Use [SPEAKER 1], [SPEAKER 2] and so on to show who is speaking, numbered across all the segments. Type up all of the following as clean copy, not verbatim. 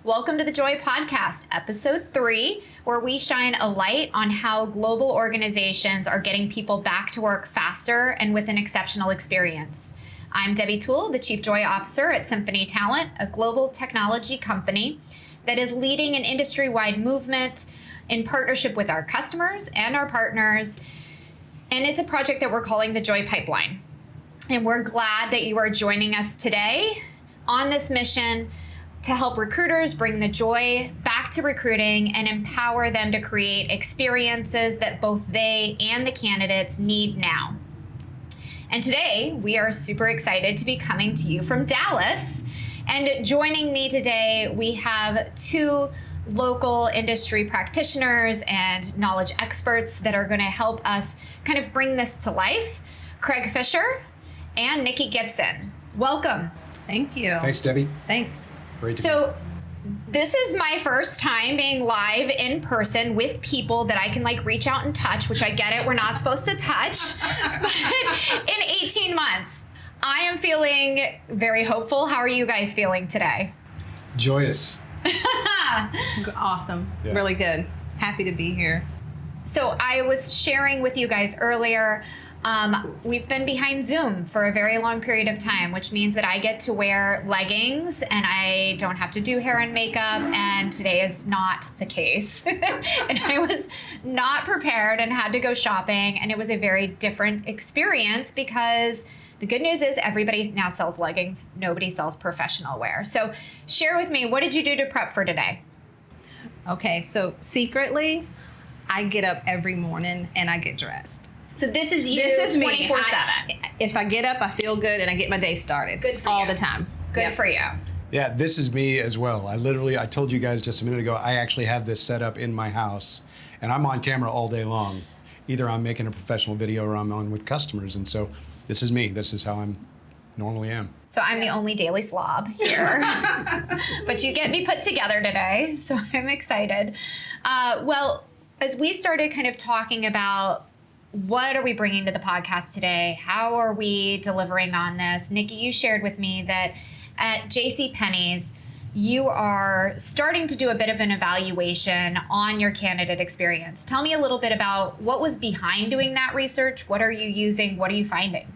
[SPEAKER 1] Welcome to the JOY Podcast, Episode 3, where we shine a light on how global organizations are getting people back to work faster and with an exceptional experience. I'm Debbie Tuel, the Chief JOY Officer at Symphony Talent, a global technology company that is leading an industry-wide movement in partnership with our customers and our partners. And it's a project that we're calling the JOY Pipeline. And we're glad that you are joining us today on this mission to help recruiters bring the joy back to recruiting and empower them to create experiences that both they and the candidates need now. And today, we are super excited to be coming to you from Dallas. And joining me today, we have two local industry practitioners and knowledge experts that are going to help us kind of bring this to life. Craig Fisher and Nicky Gibson. Welcome.
[SPEAKER 2] Thank you.
[SPEAKER 3] Thanks, Debbie.
[SPEAKER 2] Thanks.
[SPEAKER 1] So this is my first time being live in person with people that I can reach out and touch, which I get it, we're not supposed to touch, but in 18 months, I am feeling very hopeful. How are you guys feeling today?
[SPEAKER 3] Joyous.
[SPEAKER 2] Awesome.
[SPEAKER 3] Yeah.
[SPEAKER 2] Really good. Happy to be here.
[SPEAKER 1] So I was sharing with you guys earlier, we've been behind Zoom for a very long period of time, which means that I get to wear leggings and I don't have to do hair and makeup, and today is not the case. And I was not prepared and had to go shopping, and it was a very different experience because the good news is everybody now sells leggings. Nobody sells professional wear. So share with me, what did you do to prep for today?
[SPEAKER 2] Okay, so secretly, I get up every morning and I get dressed.
[SPEAKER 1] So this is you.
[SPEAKER 2] This is me.
[SPEAKER 1] 24/7.
[SPEAKER 2] If I get up, I feel good and I get my day started.
[SPEAKER 1] Good for
[SPEAKER 2] all
[SPEAKER 1] you.
[SPEAKER 2] the time.
[SPEAKER 1] Good
[SPEAKER 2] Yep.
[SPEAKER 1] for you.
[SPEAKER 3] Yeah, this is me as well. I told you guys just a minute ago, I actually have this set up in my house, and I'm on camera all day long. Either I'm making a professional video or I'm on with customers, and so this is me. This is how I'm normally am.
[SPEAKER 1] So I'm the only daily slob here, but you get me put together today, so I'm excited. Well, as we started kind of talking about what are we bringing to the podcast today, how are we delivering on this, Nicky, you shared with me that at JCPenney's, you are starting to do a bit of an evaluation on your candidate experience. Tell me a little bit about what was behind doing that research. What are you using? What are you finding?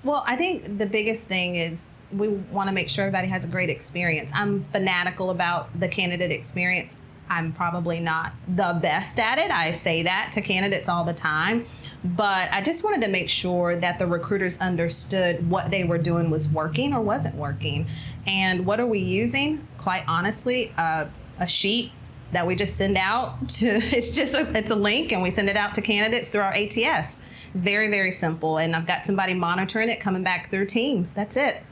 [SPEAKER 2] Well, I think the biggest thing is we want to make sure everybody has a great experience. I'm fanatical about the candidate experience. I'm probably not the best at it. I say that to candidates all the time, but I just wanted to make sure that the recruiters understood what they were doing was working or wasn't working. And what are we using? Quite honestly, a sheet that we just send out to, it's a link, and we send it out to candidates through our ATS. Very, very simple. And I've got somebody monitoring it coming back through Teams. That's it.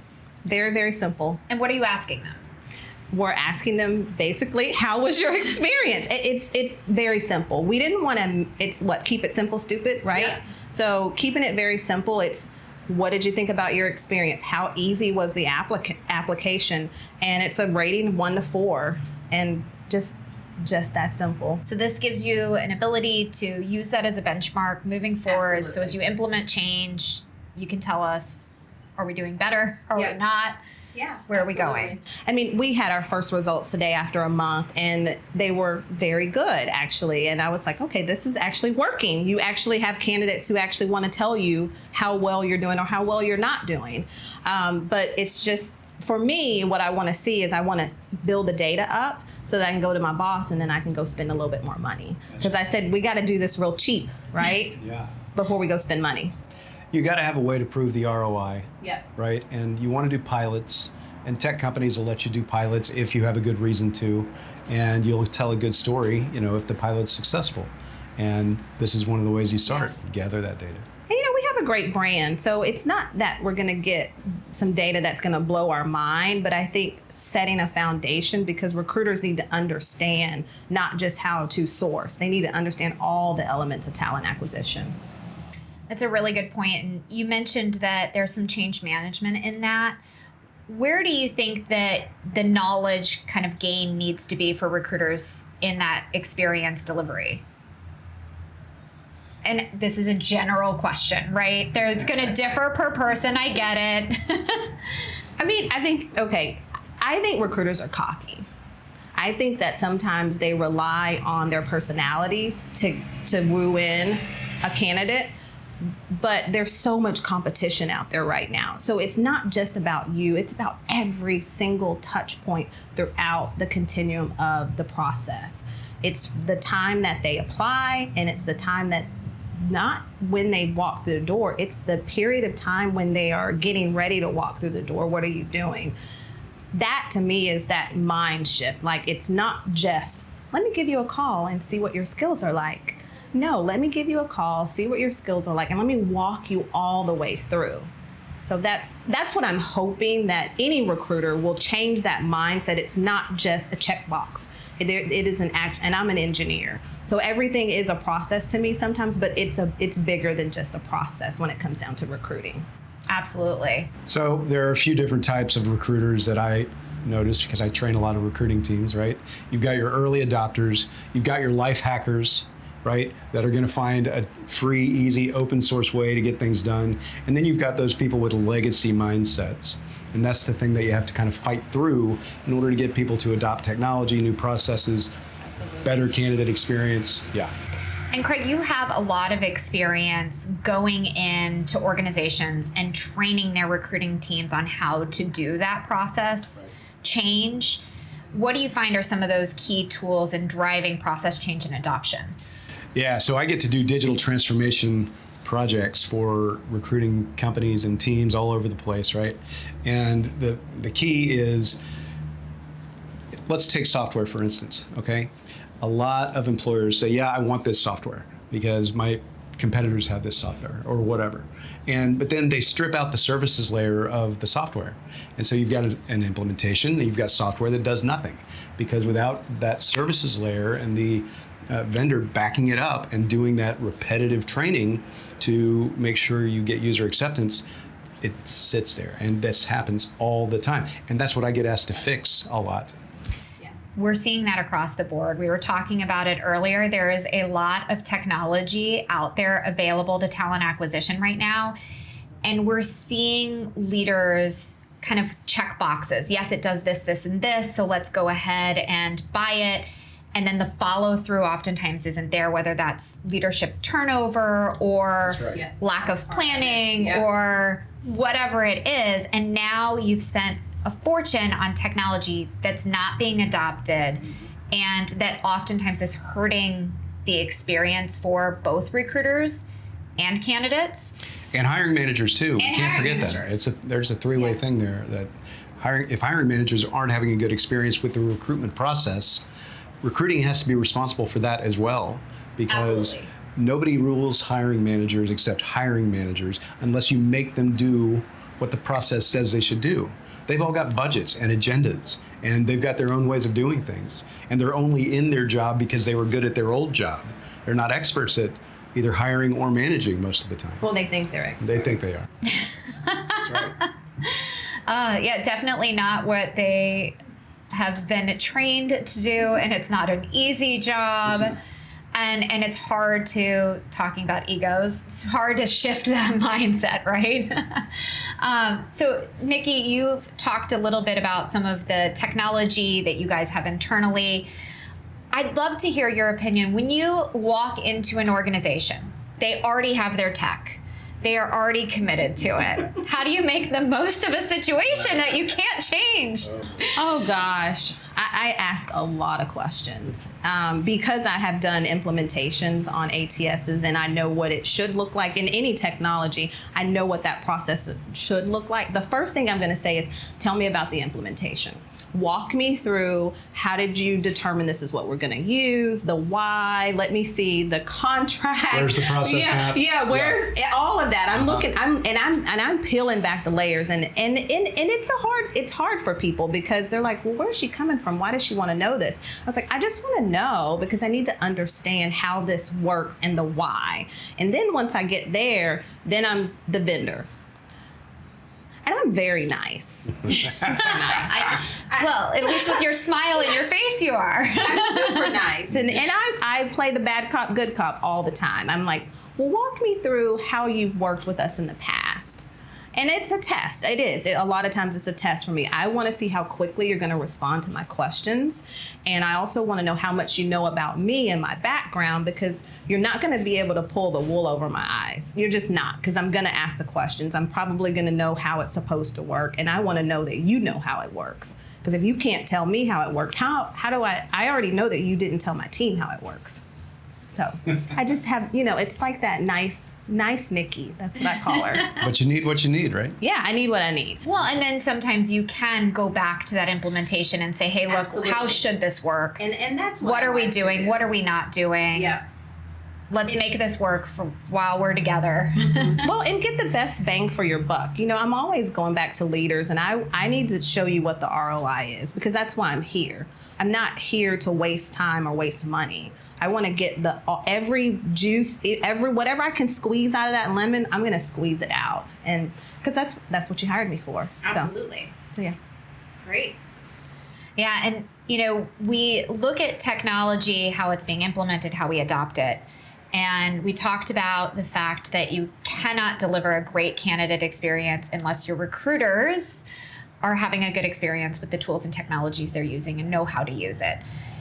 [SPEAKER 2] Very, very simple.
[SPEAKER 1] And what are you asking them?
[SPEAKER 2] We're asking them basically, how was your experience? It's very simple. We didn't want to, keep it simple, stupid, right?
[SPEAKER 1] Yeah.
[SPEAKER 2] So keeping it very simple, it's what did you think about your experience? How easy was the application? And it's a rating 1 to 4, and just that simple.
[SPEAKER 1] So this gives you an ability to use that as a benchmark moving forward.
[SPEAKER 2] Absolutely.
[SPEAKER 1] So as you implement change, you can tell us, are we doing better? Are we not?
[SPEAKER 2] Yeah.
[SPEAKER 1] Where are we going?
[SPEAKER 2] I mean, we had our first results today after a month, and they were very good, actually. And I was like, okay, this is actually working. You actually have candidates who actually want to tell you how well you're doing or how well you're not doing. But it's just, for me, what I want to see is I want to build the data up so that I can go to my boss and then I can go spend a little bit more money. Because I said, we got to do this real cheap, right?
[SPEAKER 3] Yeah.
[SPEAKER 2] Before we go spend money.
[SPEAKER 3] You got to have a way to prove the ROI,
[SPEAKER 2] Yeah.
[SPEAKER 3] right? And you want to do pilots, and tech companies will let you do pilots if you have a good reason to, and you'll tell a good story, if the pilot's successful. And this is one of the ways you start, gather that data.
[SPEAKER 2] And, we have a great brand, so it's not that we're going to get some data that's going to blow our mind, but I think setting a foundation, because recruiters need to understand not just how to source, they need to understand all the elements of talent acquisition.
[SPEAKER 1] That's a really good point. And you mentioned that there's some change management in that. Where do you think that the knowledge kind of gain needs to be for recruiters in that experience delivery? And this is a general question, right? There's going to differ per person. I get it.
[SPEAKER 2] I mean, I think, okay, I think recruiters are cocky. I think that sometimes they rely on their personalities to woo in a candidate, but there's so much competition out there right now. So it's not just about you, it's about every single touch point throughout the continuum of the process. It's the time that they apply, and it's the time that, not when they walk through the door, it's the period of time when they are getting ready to walk through the door. What are you doing? That to me is that mind shift. Like, it's not just, let me give you a call and see what your skills are like. No, let me give you a call, see what your skills are like, and let me walk you all the way through. So that's what I'm hoping, that any recruiter will change that mindset. It's not just a checkbox. It is an act, and I'm an engineer. So everything is a process to me sometimes, but it's bigger than just a process when it comes down to recruiting.
[SPEAKER 1] Absolutely.
[SPEAKER 3] So there are a few different types of recruiters that I noticed, because I train a lot of recruiting teams, right? You've got your early adopters, you've got your life hackers, right, that are going to find a free, easy, open source way to get things done. And then you've got those people with legacy mindsets. And that's the thing that you have to kind of fight through in order to get people to adopt technology, new processes, better candidate experience. Yeah.
[SPEAKER 1] And Craig, you have a lot of experience going into organizations and training their recruiting teams on how to do that process change. What do you find are some of those key tools in driving process change and adoption?
[SPEAKER 3] Yeah, so I get to do digital transformation projects for recruiting companies and teams all over the place, right? And the key is, let's take software for instance, okay? A lot of employers say, yeah, I want this software because my competitors have this software or whatever. But then they strip out the services layer of the software. And so you've got an implementation, and you've got software that does nothing, because without that services layer and the vendor backing it up and doing that repetitive training to make sure you get user acceptance, it sits there. And this happens all the time. And that's what I get asked to fix a lot.
[SPEAKER 1] We're seeing that across the board. We were talking about it earlier. There is a lot of technology out there available to talent acquisition right now. And we're seeing leaders kind of check boxes. Yes, it does this, this, and this, so let's go ahead and buy it. And then the follow through oftentimes isn't there, whether that's leadership turnover or lack of planning or whatever it is. And now you've spent a fortune on technology that's not being adopted, and that oftentimes is hurting the experience for both recruiters and candidates.
[SPEAKER 3] And hiring managers too. We
[SPEAKER 1] And
[SPEAKER 3] can't
[SPEAKER 1] hiring
[SPEAKER 3] forget
[SPEAKER 1] managers.
[SPEAKER 3] that. There's a three-way thing there, that if hiring managers aren't having a good experience with the recruitment process, recruiting has to be responsible for that as well, because
[SPEAKER 1] Absolutely.
[SPEAKER 3] nobody rules hiring managers except hiring managers unless you make them do what the process says they should do. They've all got budgets and agendas, and they've got their own ways of doing things. And they're only in their job because they were good at their old job. They're not experts at either hiring or managing most of the time.
[SPEAKER 2] Well, they think they're experts.
[SPEAKER 3] They think they are. That's right.
[SPEAKER 1] Yeah, definitely not what they have been trained to do, and it's not an easy job. And it's hard to, talking about egos, it's hard to shift that mindset, right? So Nicky, you've talked a little bit about some of the technology that you guys have internally. I'd love to hear your opinion. When you walk into an organization, they already have their tech. They are already committed to it. How do you make the most of a situation that you can't change?
[SPEAKER 2] Oh gosh, I ask a lot of questions because I have done implementations on ATSs, and I know what it should look like in any technology. I know what that process should look like. The first thing I'm going to say is, tell me about the implementation. Walk me through, how did you determine this is what we're going to use, the why, let me see the contract.
[SPEAKER 3] Where's the process map?
[SPEAKER 2] Yeah, where's all of that? I'm looking, I'm peeling back the layers, and it's hard for people, because they're like, well, where is she coming from? Why does she want to know this? I was like, I just want to know because I need to understand how this works and the why. And then once I get there, then I'm the vendor. And I'm very nice. Super nice.
[SPEAKER 1] Well, at least with your smile and your face, you are.
[SPEAKER 2] I'm super nice. And I play the bad cop, good cop all the time. I'm like, well, walk me through how you've worked with us in the past. And it's a test. It is. A lot of times it's a test for me. I want to see how quickly you're going to respond to my questions. And I also want to know how much you know about me and my background, because you're not going to be able to pull the wool over my eyes. You're just not, because I'm going to ask the questions. I'm probably going to know how it's supposed to work. And I want to know that you know how it works. Because if you can't tell me how it works, how do I already know that you didn't tell my team how it works. So I just have, it's like that nice Nikki. That's what I call her.
[SPEAKER 3] But you need what you need, right?
[SPEAKER 2] Yeah, I need what I need.
[SPEAKER 1] Well, and then sometimes you can go back to that implementation and say, hey, look,
[SPEAKER 2] Absolutely.
[SPEAKER 1] How should this work?
[SPEAKER 2] And that's
[SPEAKER 1] what
[SPEAKER 2] I
[SPEAKER 1] are we
[SPEAKER 2] like to
[SPEAKER 1] doing?
[SPEAKER 2] do.
[SPEAKER 1] What are we not doing?
[SPEAKER 2] Yeah.
[SPEAKER 1] Let's make this work for while we're together.
[SPEAKER 2] Well, and get the best bang for your buck. I'm always going back to leaders, and I need to show you what the ROI is, because that's why I'm here. I'm not here to waste time or waste money. I want to get every juice, whatever I can squeeze out of that lemon, I'm going to squeeze it out. And because that's what you hired me for.
[SPEAKER 1] Absolutely.
[SPEAKER 2] So yeah.
[SPEAKER 1] Great. Yeah, and we look at technology, how it's being implemented, how we adopt it. And we talked about the fact that you cannot deliver a great candidate experience unless your recruiters are having a good experience with the tools and technologies they're using and know how to use it.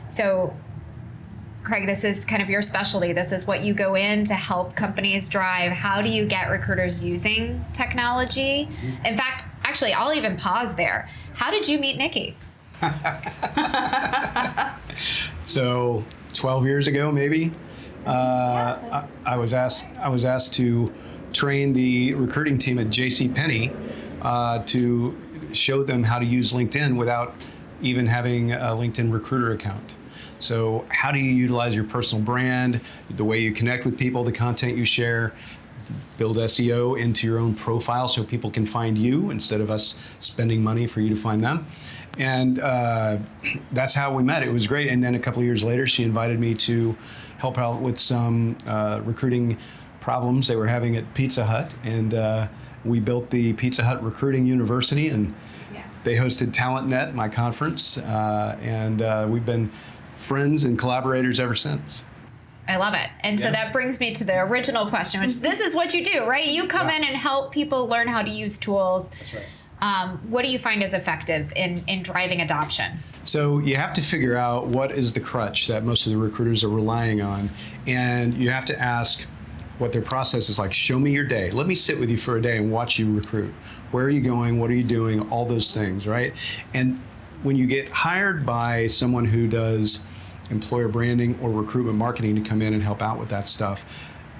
[SPEAKER 1] So, Craig, this is kind of your specialty. This is what you go in to help companies drive. How do you get recruiters using technology? In fact, actually, I'll even pause there. How did you meet Nicky?
[SPEAKER 3] So 12 years ago, maybe, I was asked to train the recruiting team at JCPenney to show them how to use LinkedIn without even having a LinkedIn recruiter account. So how do you utilize your personal brand, the way you connect with people, the content you share, build SEO into your own profile so people can find you instead of us spending money for you to find them. And that's how we met. It was great. And then a couple of years later, she invited me to help out with some recruiting problems they were having at Pizza Hut. And we built the Pizza Hut Recruiting University, and they hosted TalentNet, my conference. And we've been friends and collaborators ever since.
[SPEAKER 1] I love it. And so that brings me to the original question, which this is what you do, right? You come in and help people learn how to use tools.
[SPEAKER 3] That's right.
[SPEAKER 1] What do you find is effective in driving adoption?
[SPEAKER 3] So you have to figure out what is the crutch that most of the recruiters are relying on. And you have to ask what their process is like. Show me your day. Let me sit with you for a day and watch you recruit. Where are you going? What are you doing? All those things, right? And when you get hired by someone who does employer branding or recruitment marketing to come in and help out with that stuff,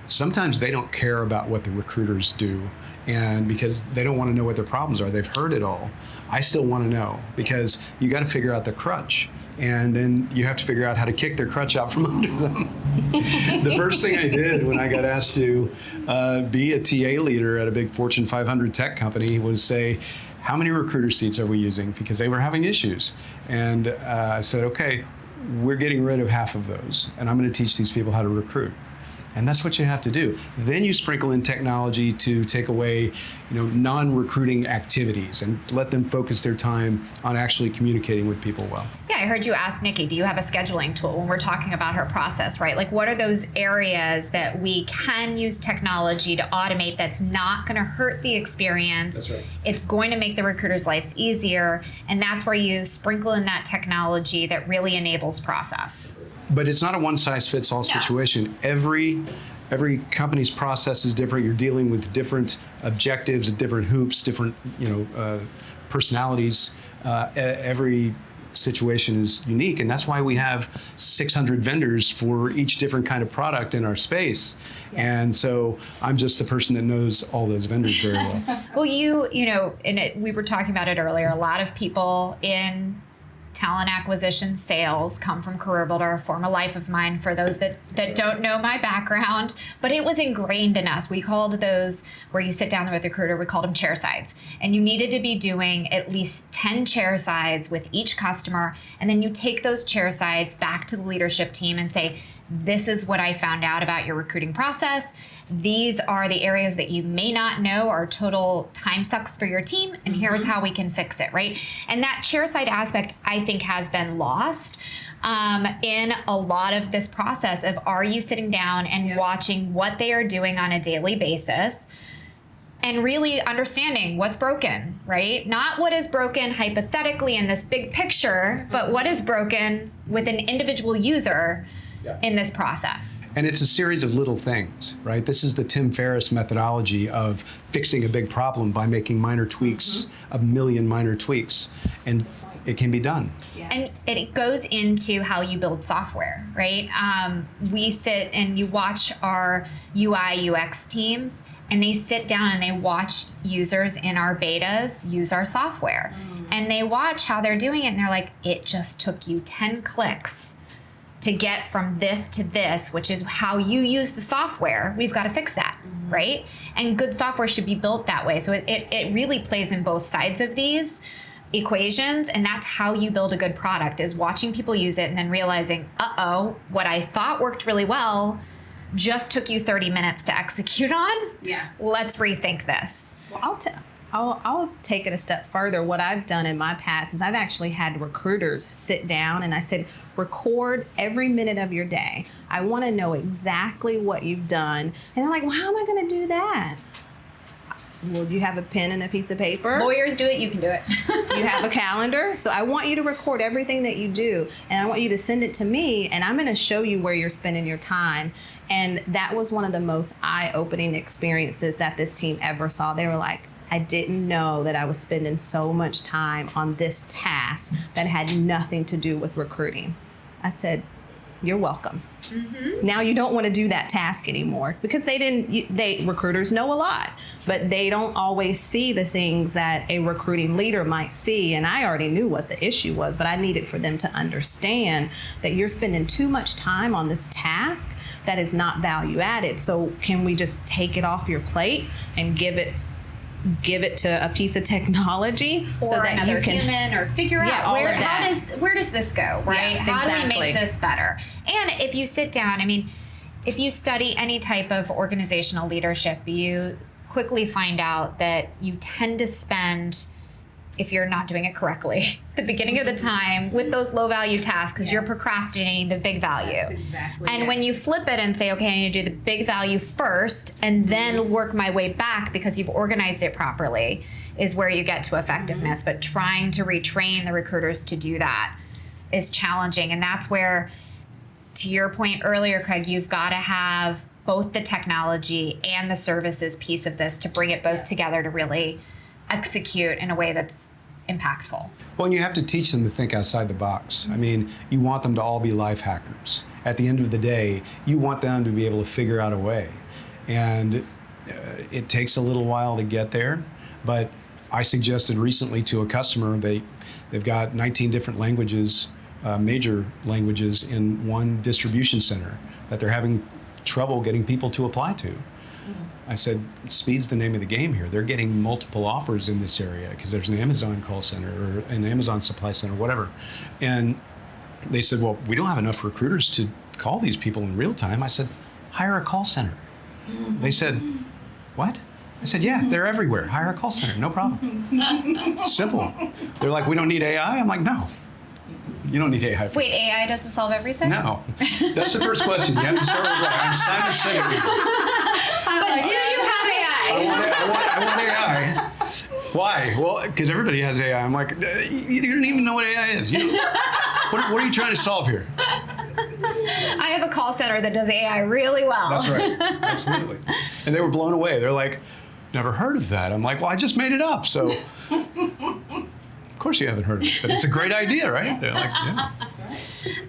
[SPEAKER 3] sometimes they don't care about what the recruiters do, and because they don't want to know what their problems are. They've heard it all. I still want to know, because you got to figure out the crutch, and then you have to figure out how to kick their crutch out from under them. The first thing I did when I got asked to be a TA leader at a big Fortune 500 tech company was say, how many recruiter seats are we using? Because they were having issues. And I said, okay, we're getting rid of half of those, and I'm going to teach these people how to recruit. And that's what you have to do. Then you sprinkle in technology to take away, non-recruiting activities and let them focus their time on actually communicating with people well.
[SPEAKER 1] Yeah, I heard you ask Nicky, do you have a scheduling tool when we're talking about her process, right? Like, what are those areas that we can use technology to automate that's not going to hurt the experience?
[SPEAKER 3] That's right.
[SPEAKER 1] It's going to make the recruiters' lives easier, and that's where you sprinkle in that technology that really enables process.
[SPEAKER 3] But it's not a one-size-fits-all situation. Every company's process is different. You're dealing with different objectives, different hoops, different personalities. Every situation is unique, and that's why we have 600 vendors for each different kind of product in our space. And so I'm just the person that knows all those vendors very well.
[SPEAKER 1] Well, we were talking about it earlier. A lot of people in talent acquisition sales come from Career Builder, a former life of mine, for those that don't know my background, but it was ingrained in us. We called those, where you sit down with the recruiter, we called them chair sides. And you needed to be doing at least 10 chair sides with each customer. And then you take those chair sides back to the leadership team and say, this is what I found out about your recruiting process. These are the areas that you may not know are total time sucks for your team, and here's how we can fix it, right? And that chair side aspect, I think, has been lost in a lot of this process of, are you sitting down and watching what they are doing on a daily basis? and really understanding what's broken, right? Not what is broken hypothetically in this big picture, but what is broken with an individual user in this process.
[SPEAKER 3] And it's a series of little things, right? This is the Tim Ferriss methodology of fixing a big problem by making minor tweaks, a million minor tweaks, and it can be done.
[SPEAKER 1] And it goes into how you build software, right? We sit and you watch our UI UX teams, and they sit down and they watch users in our betas use our software. And they watch how they're doing it, and they're like, it just took you 10 clicks to get from this to this, which is how you use the software. We've got to fix that, right? And good software should be built that way. So it really plays in both sides of these equations, and that's how you build a good product, is watching people use it and then realizing, uh-oh, what I thought worked really well just took you 30 minutes to execute on.
[SPEAKER 2] Yeah.
[SPEAKER 1] Let's rethink this.
[SPEAKER 2] Well, I'll take it a step further. What I've done in my past is I've actually had recruiters sit down and I said, record every minute of your day. I want to know exactly what you've done. And they're like, well, how am I going to do that? Well, you have a pen and a piece of paper.
[SPEAKER 1] Lawyers do it, you can do it.
[SPEAKER 2] You have a calendar. So I want you to record everything that you do, and I want you to send it to me, and I'm going to show you where you're spending your time. And that was one of the most eye-opening experiences that this team ever saw. They were like, I didn't know that I was spending so much time on this task that had nothing to do with recruiting. I said, you're welcome. Now you don't want to do that task anymore, because recruiters know a lot, but they don't always see the things that a recruiting leader might see. And I already knew what the issue was, but I needed for them to understand that you're spending too much time on this task that is not value added. So can we just take it off your plate and give it to a piece of technology,
[SPEAKER 1] or
[SPEAKER 2] so that
[SPEAKER 1] another
[SPEAKER 2] you can
[SPEAKER 1] human, or figure out where does this go, right?
[SPEAKER 2] Yeah,
[SPEAKER 1] how do we
[SPEAKER 2] exactly.
[SPEAKER 1] make this better? And if you sit down, I mean, if you study any type of organizational leadership, you quickly find out that you tend to spend, if you're not doing it correctly, the beginning of the time with those low value tasks, because you're procrastinating the big value.
[SPEAKER 2] That's exactly
[SPEAKER 1] and
[SPEAKER 2] it.
[SPEAKER 1] when you flip it and say, okay, I need to do the big value first and then work my way back because you've organized it properly, is where you get to effectiveness. But trying to retrain the recruiters to do that is challenging. And that's where, to your point earlier, Craig, you've got to have both the technology and the services piece of this to bring it both together to really execute in a way that's impactful.
[SPEAKER 3] Well, and you have to teach them to think outside the box. I mean, you want them to all be life hackers. At the end of the day, you want them to be able to figure out a way. And it takes a little while to get there, but I suggested recently to a customer, they've got 19 different languages, major languages in one distribution center that they're having trouble getting people to apply to. I said, speed's the name of the game here. They're getting multiple offers in this area because there's an Amazon call center or an Amazon supply center, whatever. And they said, well, we don't have enough recruiters to call these people in real time. I said, hire a call center. They said, what? I said, yeah, they're everywhere. Hire a call center, no problem. Simple. They're like, we don't need AI? I'm like, no. You don't need AI.
[SPEAKER 1] Wait, AI doesn't solve everything?
[SPEAKER 3] No. That's the first question. You have to start with why. I'm Simon Sinek.
[SPEAKER 1] But do you have AI?
[SPEAKER 3] I want AI. Why? Well, because everybody has AI. I'm like, you don't even know what AI is. What are you trying to solve here?
[SPEAKER 1] I have a call center that does AI really well.
[SPEAKER 3] That's right. Absolutely. And they were blown away. They're like, never heard of that. I'm like, well, I just made it up. So, of course you haven't heard of it. But it's a great idea, right? They're like, yeah.
[SPEAKER 2] That's right.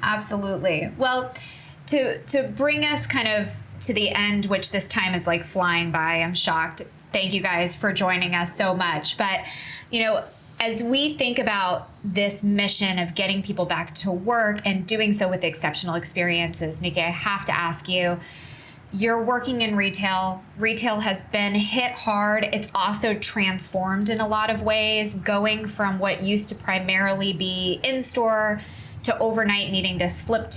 [SPEAKER 1] Absolutely. Well, to bring us kind of to the end, which this time is like flying by, I'm shocked. Thank you guys for joining us so much. But, as we think about this mission of getting people back to work and doing so with exceptional experiences, Nicky, I have to ask you, you're working in retail. Retail has been hit hard. It's also transformed in a lot of ways, going from what used to primarily be in-store to overnight needing to flip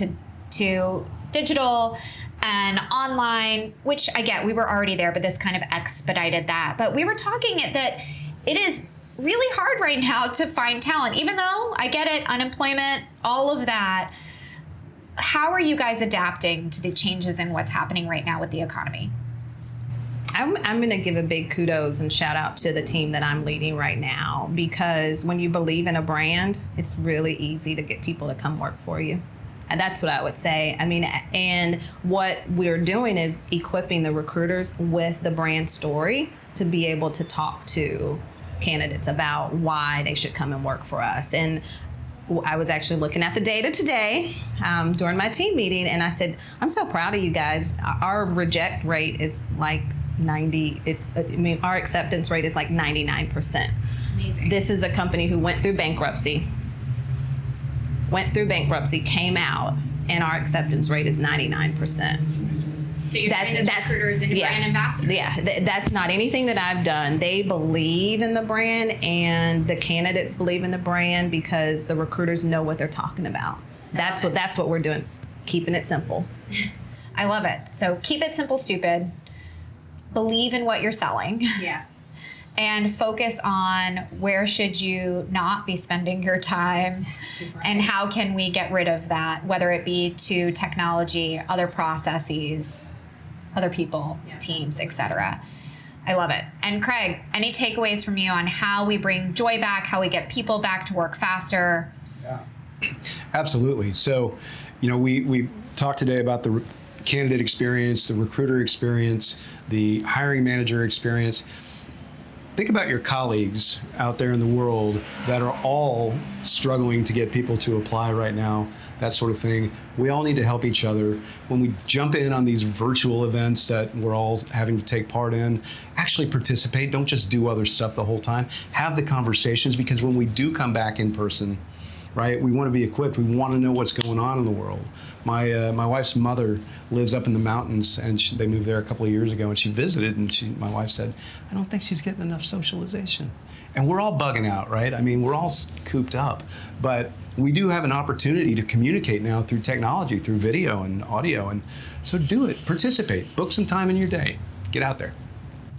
[SPEAKER 1] to digital and online, which I get, we were already there, but this kind of expedited that. But we were talking that it is really hard right now to find talent, even though I get it, unemployment, all of that. How are you guys adapting to the changes in what's happening right now with the economy?
[SPEAKER 2] I'm going to give a big kudos and shout out to the team that I'm leading right now, because when you believe in a brand, it's really easy to get people to come work for you. And that's what I would say. I mean, and what we're doing is equipping the recruiters with the brand story to be able to talk to candidates about why they should come and work for us. And I was actually looking at the data today during my team meeting, and I said, I'm so proud of you guys. Our reject rate is like 90. Our acceptance rate is like 99%.
[SPEAKER 1] Amazing.
[SPEAKER 2] This is a company who went through bankruptcy, came out, and our acceptance rate is 99%.
[SPEAKER 1] So you're turning those recruiters into brand ambassadors.
[SPEAKER 2] Yeah, that's not anything that I've done. They believe in the brand, and the candidates believe in the brand because the recruiters know what they're talking about. That's what we're doing, keeping it simple.
[SPEAKER 1] I love it. So keep it simple, stupid. Believe in what you're selling.
[SPEAKER 2] Yeah.
[SPEAKER 1] And focus on where should you not be spending your time, and how can we get rid of that, whether it be to technology, other processes, other people, teams, etc. I love it. And Craig, any takeaways from you on how we bring joy back, how we get people back to work faster?
[SPEAKER 3] Yeah, absolutely. So, we talked today about the candidate experience, the recruiter experience, the hiring manager experience. Think about your colleagues out there in the world that are all struggling to get people to apply right now, that sort of thing. We all need to help each other. When we jump in on these virtual events that we're all having to take part in, actually participate. Don't just do other stuff the whole time. Have the conversations, because when we do come back in person, right, we want to be equipped. We want to know what's going on in the world. My wife's mother lives up in the mountains, and they moved there a couple of years ago, and she visited, and my wife said, I don't think she's getting enough socialization. And we're all bugging out, right? I mean, we're all cooped up, but we do have an opportunity to communicate now through technology, through video and audio, and so do it, participate, book some time in your day, get out there.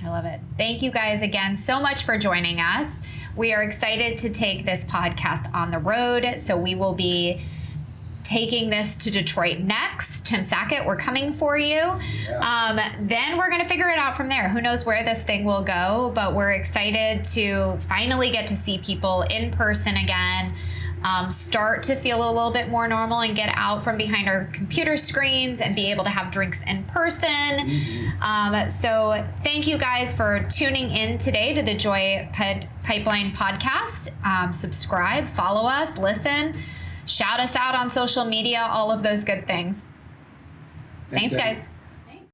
[SPEAKER 1] I love it. Thank you guys again so much for joining us. We are excited to take this podcast on the road, so we will be taking this to Detroit next. Tim Sackett, we're coming for you. Yeah. Then we're going to figure it out from there. Who knows where this thing will go, but we're excited to finally get to see people in person again, start to feel a little bit more normal and get out from behind our computer screens and be able to have drinks in person. Mm-hmm. So thank you guys for tuning in today to the Joy Pipeline podcast. Subscribe, follow us, listen. Shout us out on social media, all of those good things. Thanks guys.